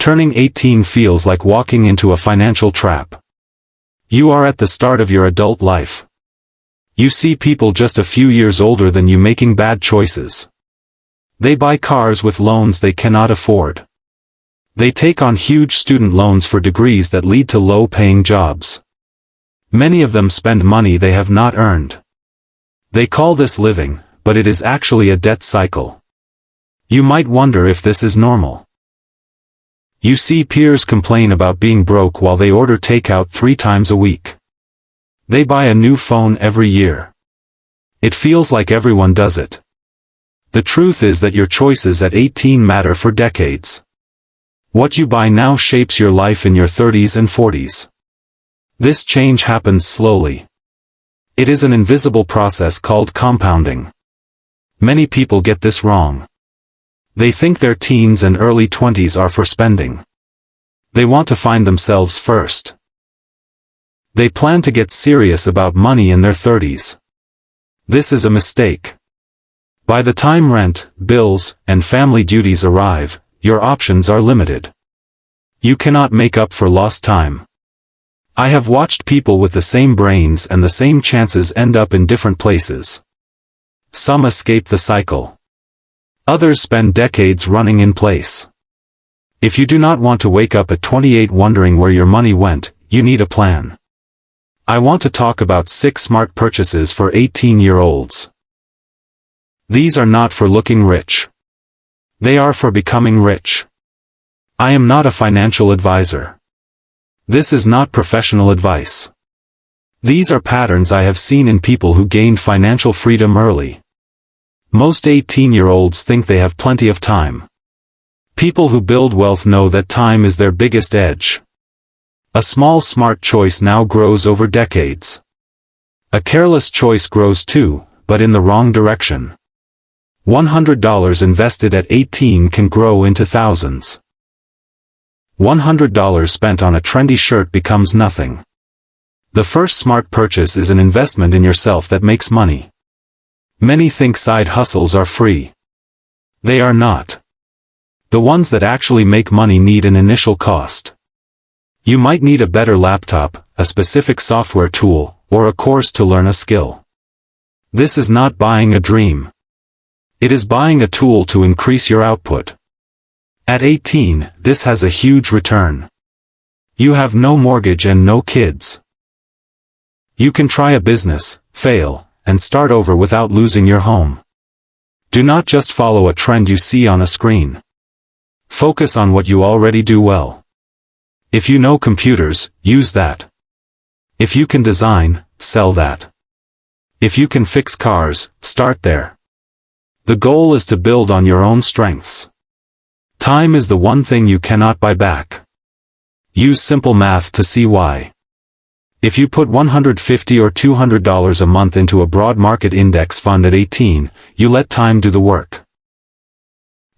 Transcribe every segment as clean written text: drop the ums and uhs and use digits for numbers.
Turning 18 feels like walking into a financial trap. You are at the start of your adult life. You see people just a few years older than you making bad choices. They buy cars with loans they cannot afford. They take on huge student loans for degrees that lead to low-paying jobs. Many of them spend money they have not earned. They call this living, but it is actually a debt cycle. You might wonder if this is normal. You see peers complain about being broke while they order takeout 3 times a week. They buy a new phone every year. It feels like everyone does it. The truth is that your choices at 18 matter for decades. What you buy now shapes your life in your 30s and 40s. This change happens slowly. It is an invisible process called compounding. Many people get this wrong. They think their teens and early 20s are for spending. They want to find themselves first. They plan to get serious about money in their 30s. This is a mistake. By the time rent, bills, and family duties arrive, your options are limited. You cannot make up for lost time. I have watched people with the same brains and the same chances end up in different places. Some escape the cycle. Others spend decades running in place. If you do not want to wake up at 28 wondering where your money went, you need a plan. I want to talk about 6 smart purchases for 18-year-olds. These are not for looking rich. They are for becoming rich. I am not a financial advisor. This is not professional advice. These are patterns I have seen in people who gained financial freedom early. Most 18-year-olds think they have plenty of time. People who build wealth know that time is their biggest edge. A small smart choice now grows over decades. A careless choice grows too, but in the wrong direction. $100 invested at 18 can grow into thousands. $100 spent on a trendy shirt becomes nothing. The first smart purchase is an investment in yourself that makes money. Many think side hustles are free. They are not. The ones that actually make money need an initial cost. You might need a better laptop, a specific software tool, or a course to learn a skill. This is not buying a dream. It is buying a tool to increase your output. At 18, this has a huge return. You have no mortgage and no kids. You can try a business, fail, and start over without losing your home. Do not just follow a trend you see on a screen. Focus on what you already do well. If you know computers, use that. If you can design, sell that. If you can fix cars, start there. The goal is to build on your own strengths. Time is the one thing you cannot buy back. Use simple math to see why. If you put $150 or $200 a month into a broad market index fund at 18, you let time do the work.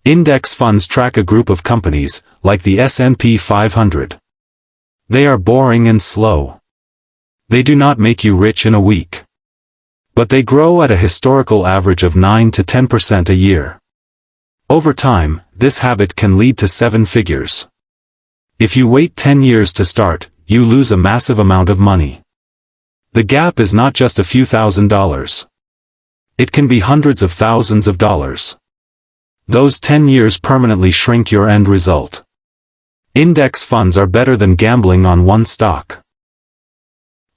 Index funds track a group of companies, like the S&P 500. They are boring and slow. They do not make you rich in a week. But they grow at a historical average of 9 to 10% a year. Over time, this habit can lead to 7 figures. If you wait 10 years to start, you lose a massive amount of money. The gap is not just a few $1,000s. It can be hundreds of thousands of dollars. Those 10 years permanently shrink your end result. Index funds are better than gambling on one stock.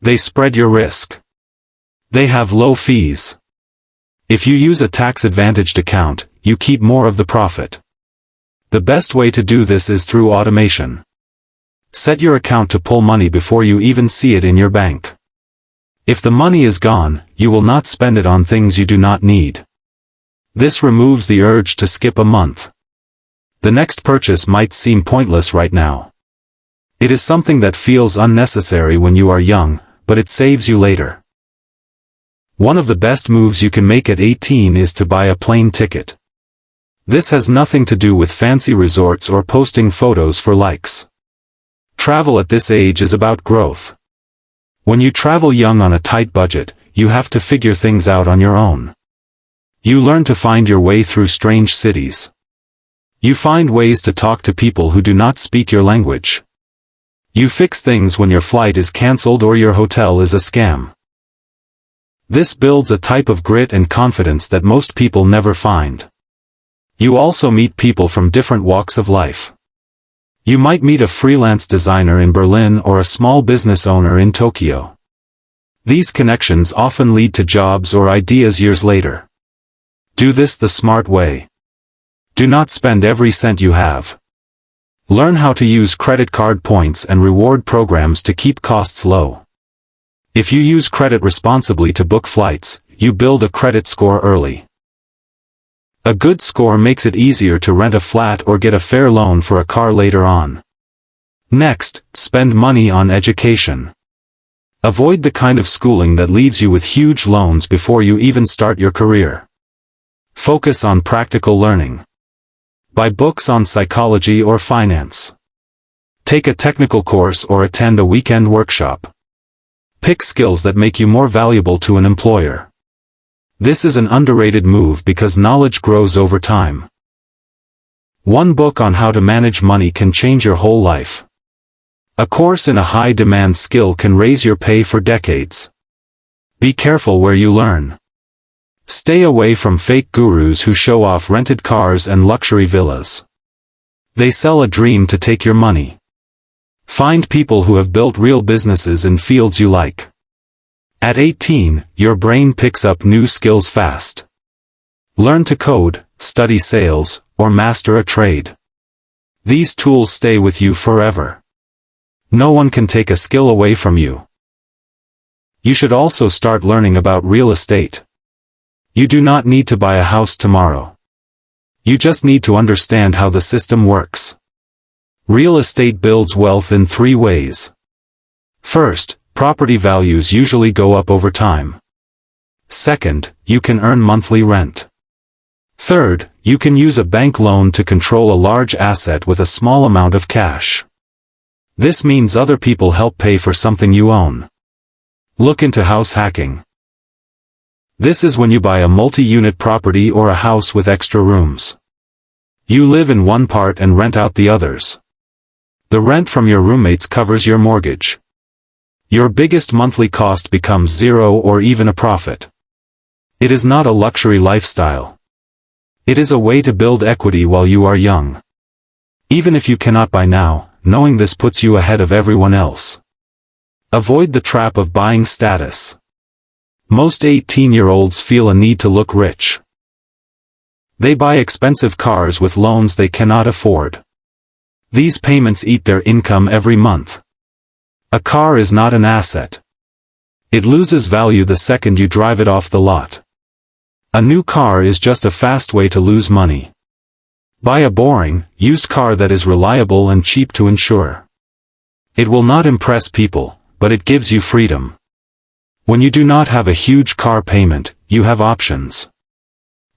They spread your risk. They have low fees. If you use a tax-advantaged account, you keep more of the profit. The best way to do this is through automation. Set your account to pull money before you even see it in your bank. If the money is gone, you will not spend it on things you do not need. This removes the urge to skip a month. The next purchase might seem pointless right now. It is something that feels unnecessary when you are young, but it saves you later. One of the best moves you can make at 18 is to buy a plane ticket. This has nothing to do with fancy resorts or posting photos for likes. Travel at this age is about growth. When you travel young on a tight budget, you have to figure things out on your own. You learn to find your way through strange cities. You find ways to talk to people who do not speak your language. You fix things when your flight is cancelled or your hotel is a scam. This builds a type of grit and confidence that most people never find. You also meet people from different walks of life. You might meet a freelance designer in Berlin or a small business owner in Tokyo. These connections often lead to jobs or ideas years later. Do this the smart way. Do not spend every cent you have. Learn how to use credit card points and reward programs to keep costs low. If you use credit responsibly to book flights, you build a credit score early. A good score makes it easier to rent a flat or get a fair loan for a car later on. Next, spend money on education. Avoid the kind of schooling that leaves you with huge loans before you even start your career. Focus on practical learning. Buy books on psychology or finance. Take a technical course or attend a weekend workshop. Pick skills that make you more valuable to an employer. This is an underrated move because knowledge grows over time. One book on how to manage money can change your whole life. A course in a high-demand skill can raise your pay for decades. Be careful where you learn. Stay away from fake gurus who show off rented cars and luxury villas. They sell a dream to take your money. Find people who have built real businesses in fields you like. At 18, your brain picks up new skills fast. Learn to code, study sales, or master a trade. These tools stay with you forever. No one can take a skill away from you. You should also start learning about real estate. You do not need to buy a house tomorrow. You just need to understand how the system works. Real estate builds wealth in 3 ways. First, property values usually go up over time. Second, you can earn monthly rent. Third, you can use a bank loan to control a large asset with a small amount of cash. This means other people help pay for something you own. Look into house hacking. This is when you buy a multi-unit property or a house with extra rooms. You live in one part and rent out the others. The rent from your roommates covers your mortgage. Your biggest monthly cost becomes zero or even a profit. It is not a luxury lifestyle. It is a way to build equity while you are young. Even if you cannot buy now, knowing this puts you ahead of everyone else. Avoid the trap of buying status. Most 18-year-olds feel a need to look rich. They buy expensive cars with loans they cannot afford. These payments eat their income every month. A car is not an asset. It loses value the second you drive it off the lot. A new car is just a fast way to lose money. Buy a boring, used car that is reliable and cheap to insure. It will not impress people, but it gives you freedom. When you do not have a huge car payment, you have options.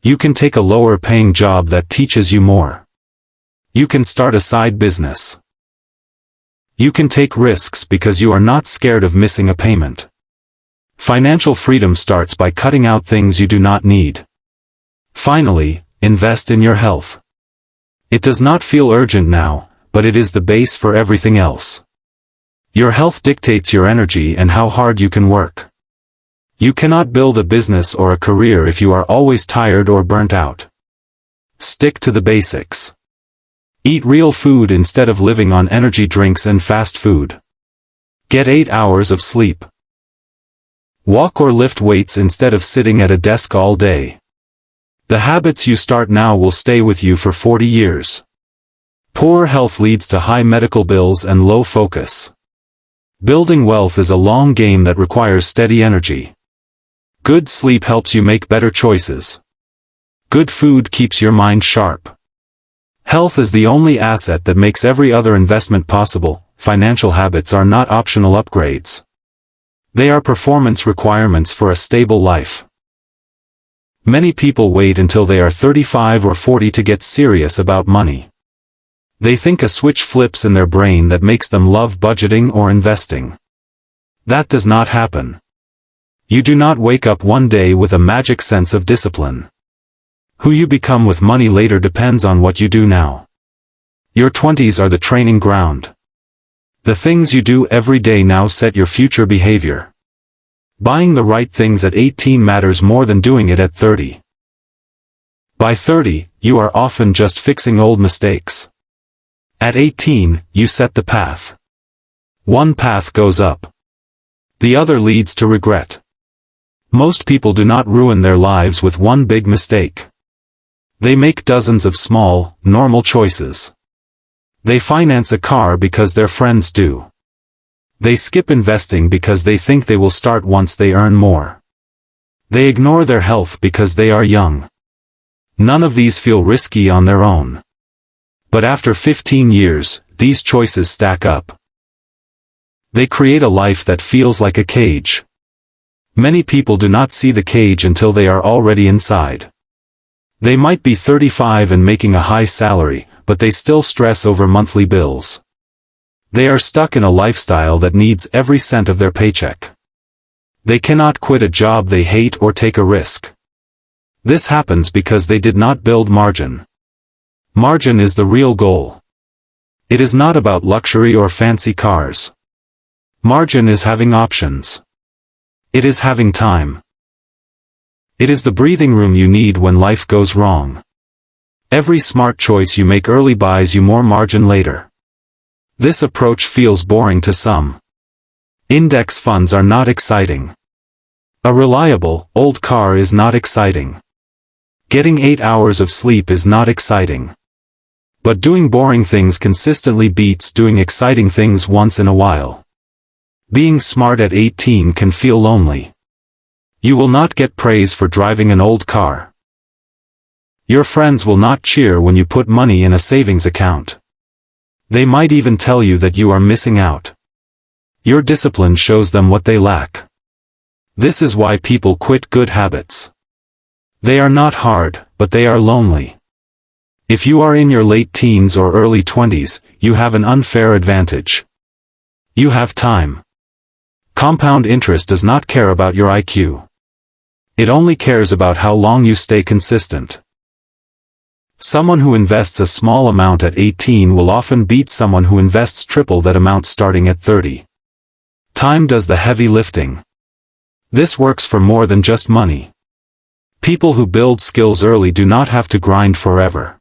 You can take a lower-paying job that teaches you more. You can start a side business. You can take risks because you are not scared of missing a payment. Financial freedom starts by cutting out things you do not need. Finally, invest in your health. It does not feel urgent now, but it is the base for everything else. Your health dictates your energy and how hard you can work. You cannot build a business or a career if you are always tired or burnt out. Stick to the basics. Eat real food instead of living on energy drinks and fast food. Get 8 hours of sleep. Walk or lift weights instead of sitting at a desk all day. The habits you start now will stay with you for 40 years. Poor health leads to high medical bills and low focus. Building wealth is a long game that requires steady energy. Good sleep helps you make better choices. Good food keeps your mind sharp. Health is the only asset that makes every other investment possible. Financial habits are not optional upgrades. They are performance requirements for a stable life. Many people wait until they are 35 or 40 to get serious about money. They think a switch flips in their brain that makes them love budgeting or investing. That does not happen. You do not wake up one day with a magic sense of discipline. Who you become with money later depends on what you do now. Your 20s are the training ground. The things you do every day now set your future behavior. Buying the right things at 18 matters more than doing it at 30. By 30, you are often just fixing old mistakes. At 18, you set the path. One path goes up. The other leads to regret. Most people do not ruin their lives with one big mistake. They make dozens of small, normal choices. They finance a car because their friends do. They skip investing because they think they will start once they earn more. They ignore their health because they are young. None of these feel risky on their own. But after 15 years, these choices stack up. They create a life that feels like a cage. Many people do not see the cage until they are already inside. They might be 35 and making a high salary, but they still stress over monthly bills. They are stuck in a lifestyle that needs every cent of their paycheck. They cannot quit a job they hate or take a risk. This happens because they did not build margin. Margin is the real goal. It is not about luxury or fancy cars. Margin is having options. It is having time. It is the breathing room you need when life goes wrong. Every smart choice you make early buys you more margin later. This approach feels boring to some. Index funds are not exciting. A reliable, old car is not exciting. Getting 8 hours of sleep is not exciting. But doing boring things consistently beats doing exciting things once in a while. Being smart at 18 can feel lonely. You will not get praise for driving an old car. Your friends will not cheer when you put money in a savings account. They might even tell you that you are missing out. Your discipline shows them what they lack. This is why people quit good habits. They are not hard, but they are lonely. If you are in your late teens or early 20s, you have an unfair advantage. You have time. Compound interest does not care about your IQ. It only cares about how long you stay consistent. Someone who invests a small amount at 18 will often beat someone who invests triple that amount starting at 30. Time does the heavy lifting. This works for more than just money. People who build skills early do not have to grind forever.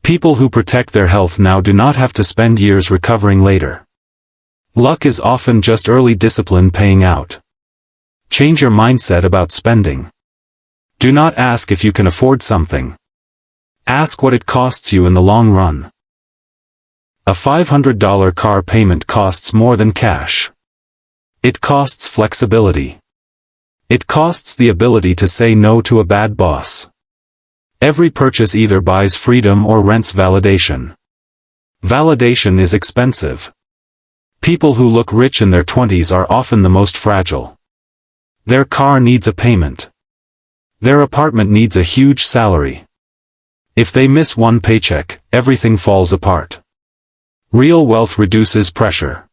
People who protect their health now do not have to spend years recovering later. Luck is often just early discipline paying out. Change your mindset about spending. Do not ask if you can afford something. Ask what it costs you in the long run. A $500 car payment costs more than cash. It costs flexibility. It costs the ability to say no to a bad boss. Every purchase either buys freedom or rents validation. Validation is expensive. People who look rich in their 20s are often the most fragile. Their car needs a payment. Their apartment needs a huge salary. If they miss one paycheck, everything falls apart. Real wealth reduces pressure.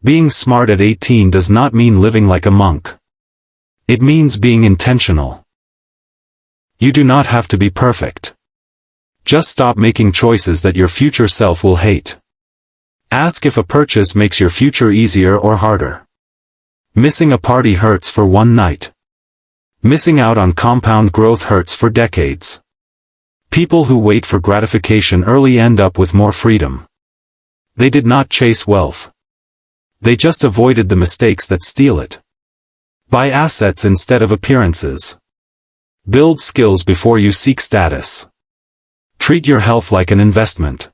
Being smart at 18 does not mean living like a monk. It means being intentional. You do not have to be perfect. Just stop making choices that your future self will hate. Ask if a purchase makes your future easier or harder. Missing a party hurts for one night. Missing out on compound growth hurts for decades. People who wait for gratification early end up with more freedom. They did not chase wealth. They just avoided the mistakes that steal it. Buy assets instead of appearances. Build skills before you seek status. Treat your health like an investment.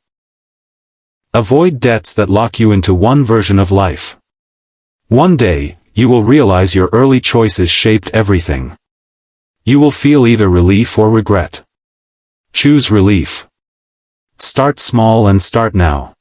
Avoid debts that lock you into one version of life. One day, you will realize your early choices shaped everything. You will feel either relief or regret. Choose relief. Start small and start now.